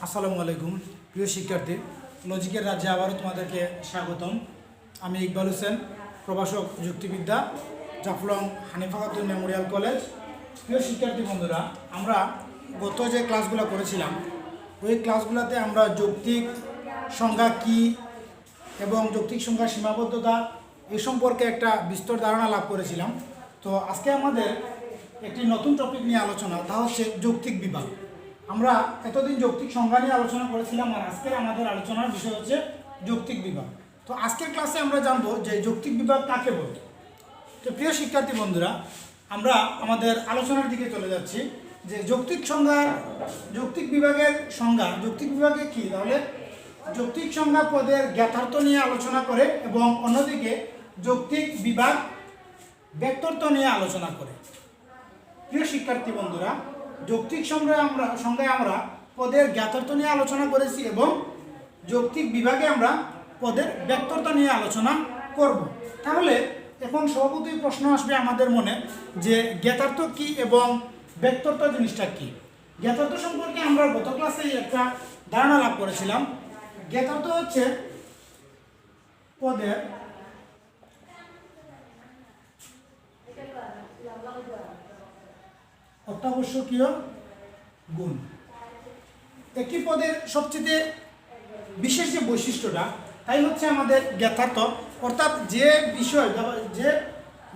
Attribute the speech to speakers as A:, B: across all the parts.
A: আসসালামু আলাইকুম প্রিয় শিক্ষার্থী, লজিকের রাজ্যে আবারও তোমাদেরকে স্বাগতম। আমি ইকবাল হোসেন, প্রভাষক যুক্তিবিদ্যা, জাফলং হানিফা খাতুন মেমোরিয়াল কলেজ। প্রিয় শিক্ষার্থী বন্ধুরা, আমরা গত যে ক্লাসগুলো করেছিলাম ওই ক্লাসগুলোতে আমরা যৌক্তিক সংজ্ঞা কী এবং যৌক্তিক সংজ্ঞার সীমাবদ্ধতা এই সম্পর্কে একটা বিস্তর ধারণা লাভ করেছিলাম। তো আজকে আমাদের একটি নতুন টপিক নিয়ে আলোচনা, তা হচ্ছে যৌক্তিক বিভাগ। আমরা এতদিন যৌক্তিক সংজ্ঞা নিয়ে আলোচনা করেছিলাম, আর আজকের আমাদের আলোচনার বিষয় হচ্ছে যৌক্তিক বিভাগ। তো আজকের ক্লাসে আমরা জানবো যে যৌক্তিক বিভাগ কাকে বলে। তো প্রিয় শিক্ষার্থী বন্ধুরা, আমরা আমাদের আলোচনার দিকে চলে যাচ্ছি যে যৌক্তিক বিভাগের সংজ্ঞা। যৌক্তিক বিভাগে কি? তাহলে যৌক্তিক সংজ্ঞা পদের জ্ঞাতার্থ নিয়ে আলোচনা করে এবং অন্যদিকে যৌক্তিক বিভাগ ব্যক্তর্থ নিয়ে আলোচনা করে। প্রিয় শিক্ষার্থী বন্ধুরা, যৌক্তিক সংজ্ঞায় আমরা পদের জ্ঞাতার্থ নিয়ে আলোচনা করেছি এবং যৌক্তিক বিভাগে আমরা পদের ব্যক্তর্থ নিয়ে আলোচনা করব। তাহলে এখন স্বভাবতই প্রশ্ন আসবে আমাদের মনে যে জ্ঞাতার্থ কি এবং ব্যক্তর্থ জিনিসটা কি। জ্ঞাতার্থ সম্পর্কে আমরা গত ক্লাসে একটা ধারণা লাভ করেছিলাম। জ্ঞাতার্থ হচ্ছে পদের অত্যাবশ্যকীয় গুণ। একটি পদের সবচেয়ে বিশেষ যে বৈশিষ্ট্যটা, তাই হচ্ছে আমাদের জ্ঞাতার্থ। অর্থাৎ যে বিষয়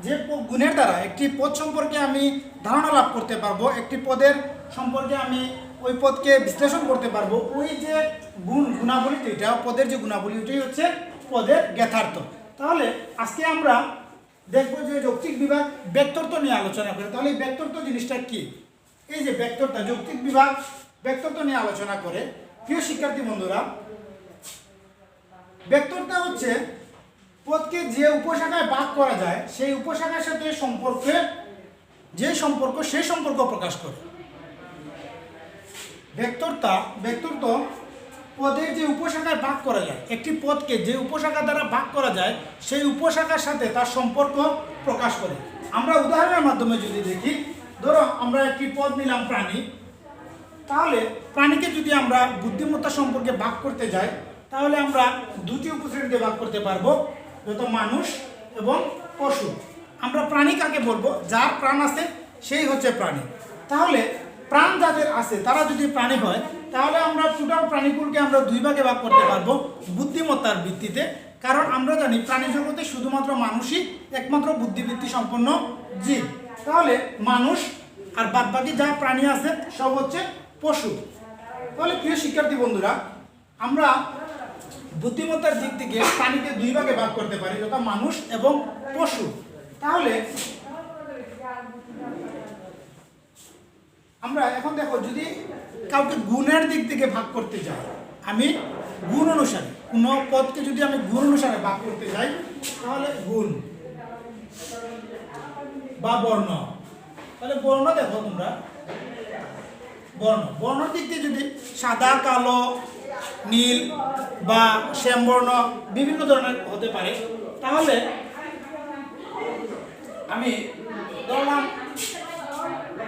A: যে গুণের দ্বারা একটি পদ সম্পর্কে আমি ধারণা লাভ করতে পারবো, একটি পদের সম্পর্কে আমি ওই পদকে বিশ্লেষণ করতে পারবো, ওই যে গুণাবলী, এটা পদের যে গুণাবলী, ওইটাই হচ্ছে পদের জ্ঞাতার্থ। তাহলে আজকে আমরা দেখবো যে যৌক্তিক বিভাগ ব্যক্তর্থ নিয়ে আলোচনা করে। তাহলে এই ব্যক্তর্থ জিনিসটা কি? এই যে ব্যক্তর্থ, যৌক্তিক বিভাগ ব্যক্তর্থ নিয়ে আলোচনা করে। প্রিয় শিক্ষার্থী বন্ধুরা, ব্যক্তর্থ হচ্ছে পদকে যে উপশাখায় ভাগ করা যায় সেই উপশাখার সাথে সেই সম্পর্ক প্রকাশ করে। ব্যক্তর্থ পদের যে উপশাখায় ভাগ করা যায়, একটি পদকে যে উপশাখা দ্বারা ভাগ করা যায় সেই উপশাখার সাথে তার সম্পর্ক প্রকাশ করে। আমরা উদাহরণের মাধ্যমে যদি দেখি, ধরো আমরা একটি পদ নিলাম প্রাণী। তাহলে প্রাণীকে যদি আমরা বুদ্ধিমত্তা সম্পর্কে ভাগ করতে যাই, তাহলে আমরা দুটি উপশ্রেণীতে ভাগ করতে পারবো, যত মানুষ এবং পশু। আমরা প্রাণী কাকে বলবো? যার প্রাণ আছে সেই হচ্ছে প্রাণী। তাহলে প্রাণ যাদের আছে তারা যদি প্রাণী হয়, তাহলে আমরা টোটাল প্রাণীকুলকে আমরা দুই ভাগে ভাগ করতে পারবো বুদ্ধিমত্তার ভিত্তিতে। কারণ আমরা জানি প্রাণী জগতে শুধুমাত্র মানুষই একমাত্র বুদ্ধিবৃত্তি সম্পন্ন জীব। তাহলে মানুষ আর বাদবাকি যা প্রাণী আছে সব হচ্ছে পশু। তাহলে প্রিয় শিক্ষার্থী বন্ধুরা, আমরা বুদ্ধিমত্তার দিক থেকে প্রাণীকে দুই ভাগে ভাগ করতে পারি, যথা মানুষ এবং পশু। তাহলে আমরা এখন দেখো, যদি কাউকে গুণের দিক থেকে ভাগ করতে যাই, আমি গুণ অনুসারে কোনো পদকে যদি আমি গুণ অনুসারে ভাগ করতে যাই, তাহলে গুণ বা বর্ণ। তাহলে বর্ণ দেখো তোমরা, বর্ণর দিক দিয়ে যদি সাদা, কালো, নীল বা শ্যামবর্ণ বিভিন্ন ধরনের হতে পারে। তাহলে আমি ধরলাম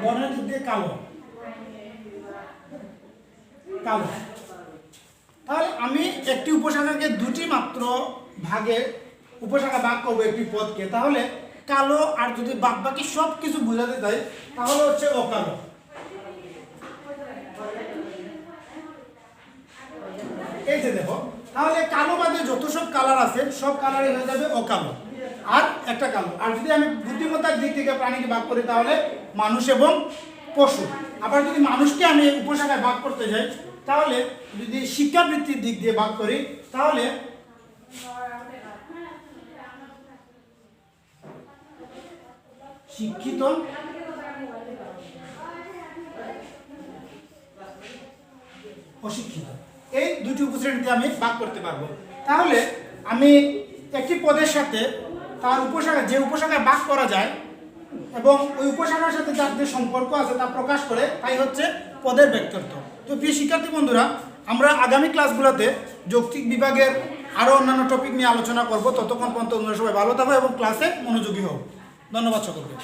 A: বর্ণের দিক দিয়ে কালো। তাহলে আমি একটি উপশাখাকে দুটি মাত্র উপশাখা ভাগ করবো একটি পদকে। তাহলে কালো, আর যদি বাকি সব কিছু বোঝাতে চাই তাহলে হচ্ছে অকালো। এই যে দেখো, তাহলে কালো বাদে যত সব কালার আছে সব কালারই হয়ে যাবে অকালো, আর একটা কালো। আর যদি আমি বুদ্ধিমত্তার দিক থেকে প্রাণীকে ভাগ করি, তাহলে মানুষ এবং পশু। আবার যদি মানুষকে আমি উপশাখায় ভাগ করতে যাই, তাহলে যদি শিক্ষাবৃত্তির দিক দিয়ে ভাগ করি, তাহলে শিক্ষিত, অশিক্ষিত, এই দুটি উপশ্রেণীতে আমি ভাগ করতে পারবো। তাহলে আমি একটি পদের সাথে তার যে উপশাখায় ভাগ করা যায় এবং ওই উপশাখার সাথে যার যে সম্পর্ক আছে তা প্রকাশ করে, তাই হচ্ছে পদের ব্যক্তর্থ। তো প্রিয় শিক্ষার্থী বন্ধুরা, আমরা আগামী ক্লাসগুলোতে যৌক্তিক বিভাগের আরও অন্যান্য টপিক নিয়ে আলোচনা করব। ততক্ষণ পর্যন্ত তোমরা সবাই ভালো থাকো এবং ক্লাসে মনোযোগী হও। ধন্যবাদ সকলকে।